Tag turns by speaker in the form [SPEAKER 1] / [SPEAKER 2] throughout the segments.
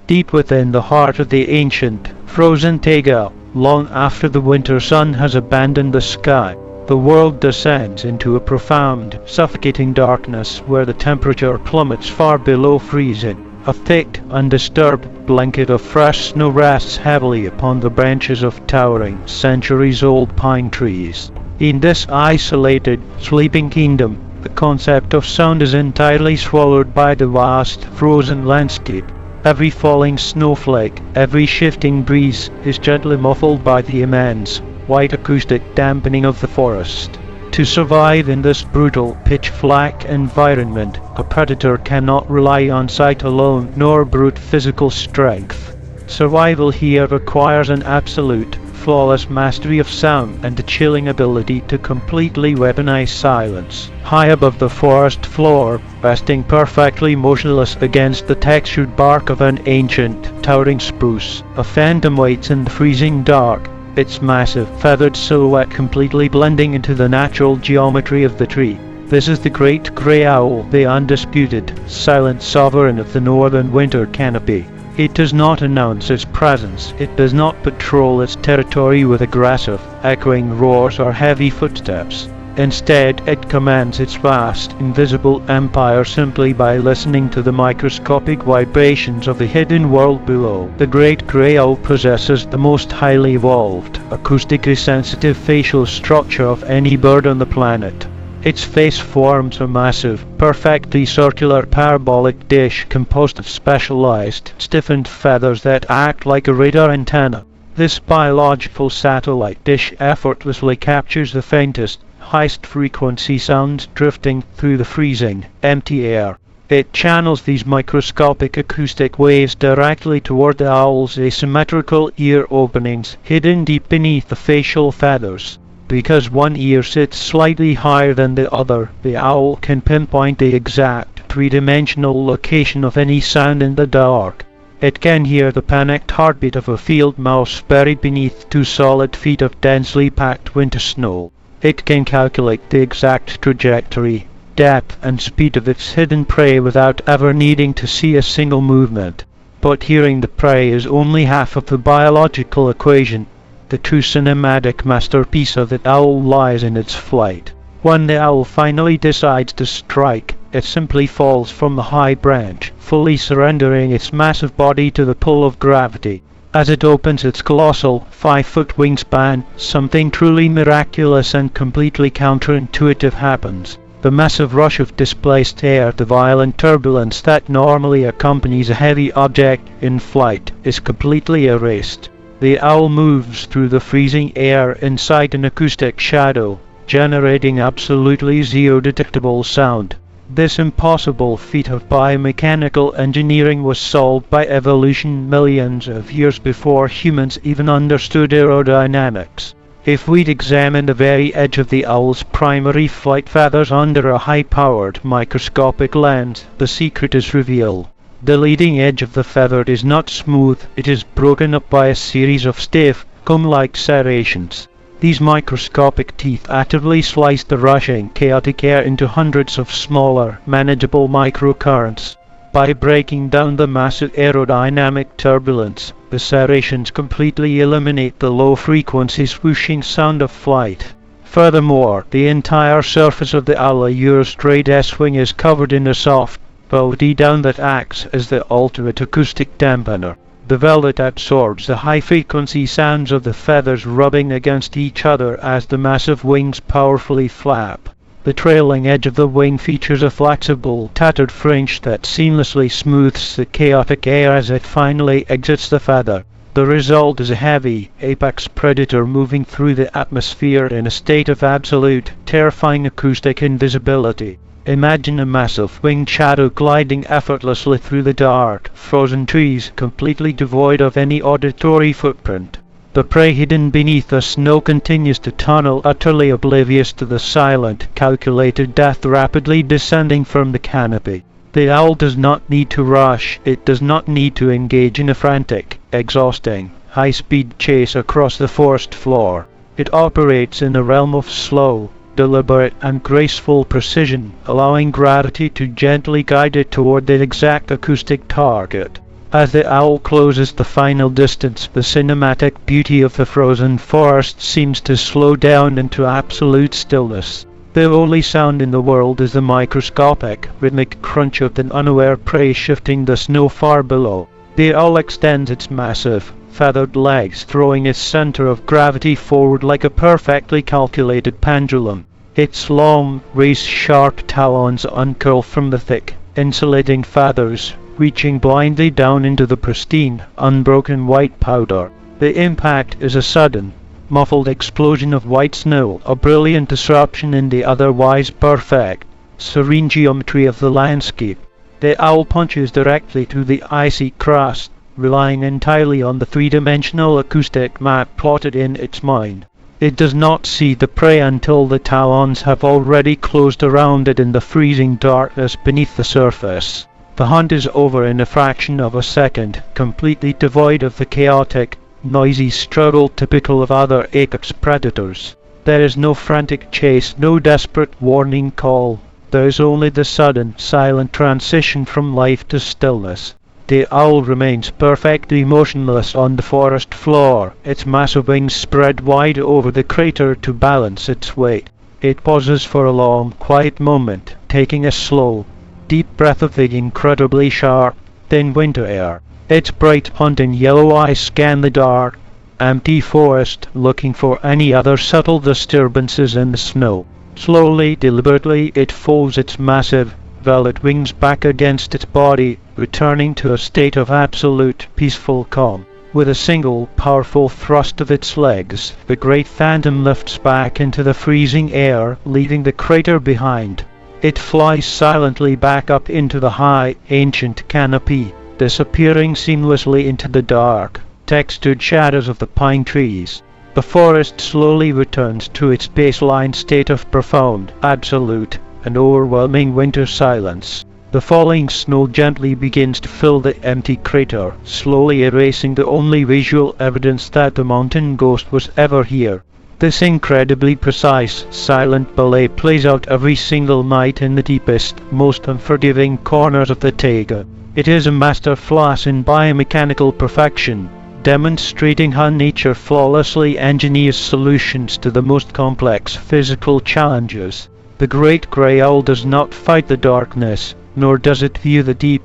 [SPEAKER 1] deep within the heart of the ancient, frozen taiga, long after the winter sun has abandoned the sky. The world descends into a profound, suffocating darkness where the temperature plummets far below freezing. A thick, undisturbed blanket of fresh snow rests heavily upon the branches of towering, centuries-old pine trees. In this isolated, sleeping kingdom, the concept of sound is entirely swallowed by the vast, frozen landscape. Every falling snowflake, every shifting breeze is gently muffled by the immense, white acoustic dampening of the forest. To survive in this brutal, pitch-black environment, a predator cannot rely on sight alone nor brute physical strength. Survival here requires an absolute, flawless mastery of sound and the chilling ability to completely weaponize silence. High above the forest floor, resting perfectly motionless against the textured bark of an ancient, towering spruce, a phantom waits in the freezing dark, its massive, feathered silhouette completely blending into the natural geometry of the tree. This is the great grey owl, the undisputed, silent sovereign of the northern winter canopy. It does not announce its presence, it does not patrol its territory with aggressive, echoing roars or heavy footsteps. Instead, it commands its vast, invisible empire simply by listening to the microscopic vibrations of the hidden world below. The great grey owl possesses the most highly evolved, acoustically sensitive facial structure of any bird on the planet. Its face forms a massive, perfectly circular parabolic dish composed of specialized, stiffened feathers that act like a radar antenna. This biological satellite dish effortlessly captures the faintest, highest frequency sounds drifting through the freezing, empty air. It channels these microscopic acoustic waves directly toward the owl's asymmetrical ear openings hidden deep beneath the facial feathers. Because one ear sits slightly higher than the other, the owl can pinpoint the exact, three-dimensional location of any sound in the dark. It can hear the panicked heartbeat of a field mouse buried beneath 2 solid feet of densely packed winter snow. It can calculate the exact trajectory, depth, and speed of its hidden prey without ever needing to see a single movement. But hearing the prey is only half of the biological equation. The true cinematic masterpiece of the owl lies in its flight. When the owl finally decides to strike, it simply falls from the high branch, fully surrendering its massive body to the pull of gravity. As it opens its colossal, 5-foot wingspan, something truly miraculous and completely counterintuitive happens. The massive rush of displaced air, the violent turbulence that normally accompanies a heavy object in flight, is completely erased. The owl moves through the freezing air inside an acoustic shadow, generating absolutely zero detectable sound. This impossible feat of biomechanical engineering was solved by evolution millions of years before humans even understood aerodynamics. If we'd examine the very edge of the owl's primary flight feathers under a high-powered microscopic lens, the secret is revealed. The leading edge of the feather is not smooth, it is broken up by a series of stiff, comb-like serrations. These microscopic teeth actively slice the rushing, chaotic air into hundreds of smaller, manageable microcurrents. By breaking down the massive aerodynamic turbulence, the serrations completely eliminate the low-frequency swooshing sound of flight. Furthermore, the entire surface of the owl's straight S-wing is covered in a soft, velvety down that acts as the ultimate acoustic dampener. The velvet absorbs the high-frequency sounds of the feathers rubbing against each other as the massive wings powerfully flap. The trailing edge of the wing features a flexible, tattered fringe that seamlessly smooths the chaotic air as it finally exits the feather. The result is a heavy, apex predator moving through the atmosphere in a state of absolute, terrifying acoustic invisibility. Imagine a massive winged shadow gliding effortlessly through the dark, frozen trees, completely devoid of any auditory footprint. The prey hidden beneath the snow continues to tunnel, utterly oblivious to the silent, calculated death rapidly descending from the canopy. The owl does not need to rush, it does not need to engage in a frantic, exhausting, high-speed chase across the forest floor. It operates in a realm of slow, deliberate and graceful precision, allowing gravity to gently guide it toward the exact acoustic target. As the owl closes the final distance, the cinematic beauty of the frozen forest seems to slow down into absolute stillness. The only sound in the world is the microscopic, rhythmic crunch of the unaware prey shifting the snow far below. The owl extends its massive, feathered legs, throwing its center of gravity forward like a perfectly calculated pendulum. Its long, razor-sharp talons uncurl from the thick, insulating feathers, reaching blindly down into the pristine, unbroken white powder. The impact is a sudden, muffled explosion of white snow, a brilliant disruption in the otherwise perfect, serene geometry of the landscape. The owl punches directly through the icy crust, relying entirely on the three-dimensional acoustic map plotted in its mind. It does not see the prey until the talons have already closed around it in the freezing darkness beneath the surface. The hunt is over in a fraction of a second, completely devoid of the chaotic, noisy struggle typical of other apex predators. There is no frantic chase, no desperate warning call. There is only the sudden, silent transition from life to stillness. The owl remains perfectly motionless on the forest floor, its massive wings spread wide over the crater to balance its weight. It pauses for a long, quiet moment, taking a slow, deep breath of the incredibly sharp, thin winter air. Its bright hunting yellow eyes scan the dark, empty forest, looking for any other subtle disturbances in the snow. Slowly, deliberately, it folds its massive, velvet wings back against its body, returning to a state of absolute, peaceful calm. With a single, powerful thrust of its legs, the great phantom lifts back into the freezing air, leaving the crater behind. It flies silently back up into the high, ancient canopy, disappearing seamlessly into the dark, textured shadows of the pine trees. The forest slowly returns to its baseline state of profound, absolute, and overwhelming winter silence. The falling snow gently begins to fill the empty crater, slowly erasing the only visual evidence that the mountain ghost was ever here. This incredibly precise, silent ballet plays out every single night in the deepest, most unforgiving corners of the taiga. It is a masterclass in biomechanical perfection, demonstrating how nature flawlessly engineers solutions to the most complex physical challenges. The great grey owl does not fight the darkness, nor does it view the deep,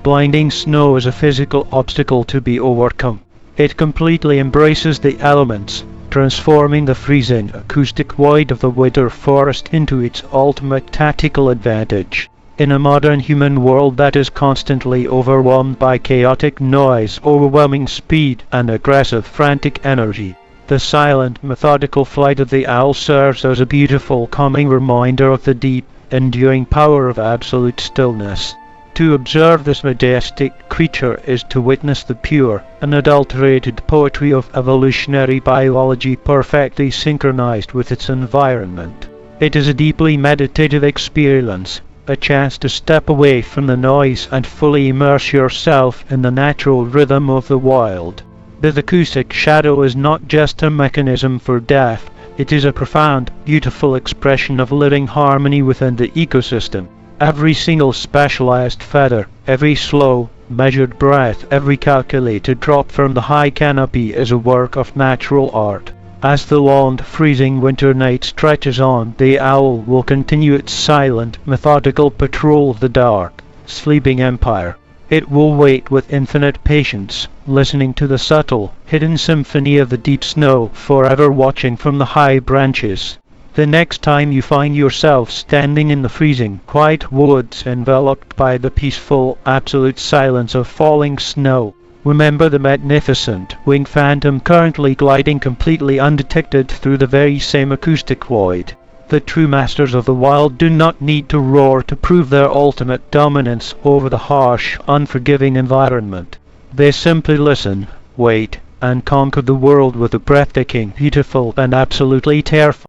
[SPEAKER 1] blinding snow as a physical obstacle to be overcome. It completely embraces the elements, transforming the freezing, acoustic void of the winter forest into its ultimate tactical advantage. In a modern human world that is constantly overwhelmed by chaotic noise, overwhelming speed, and aggressive, frantic energy, the silent, methodical flight of the owl serves as a beautiful, calming reminder of the deep, enduring power of absolute stillness. To observe this majestic creature is to witness the pure, unadulterated poetry of evolutionary biology perfectly synchronized with its environment. It is a deeply meditative experience, a chance to step away from the noise and fully immerse yourself in the natural rhythm of the wild. The acoustic shadow is not just a mechanism for death, it is a profound, beautiful expression of living harmony within the ecosystem. Every single specialized feather, every slow, measured breath, every calculated drop from the high canopy is a work of natural art. As the long, freezing winter night stretches on, the owl will continue its silent, methodical patrol of the dark, sleeping empire. It will wait with infinite patience, listening to the subtle, hidden symphony of the deep snow, forever watching from the high branches. The next time you find yourself standing in the freezing, quiet woods enveloped by the peaceful, absolute silence of falling snow, remember the magnificent winged phantom currently gliding completely undetected through the very same acoustic void. The true masters of the wild do not need to roar to prove their ultimate dominance over the harsh, unforgiving environment. They simply listen, wait, and conquer the world with a breathtaking, beautiful, and absolutely terrifying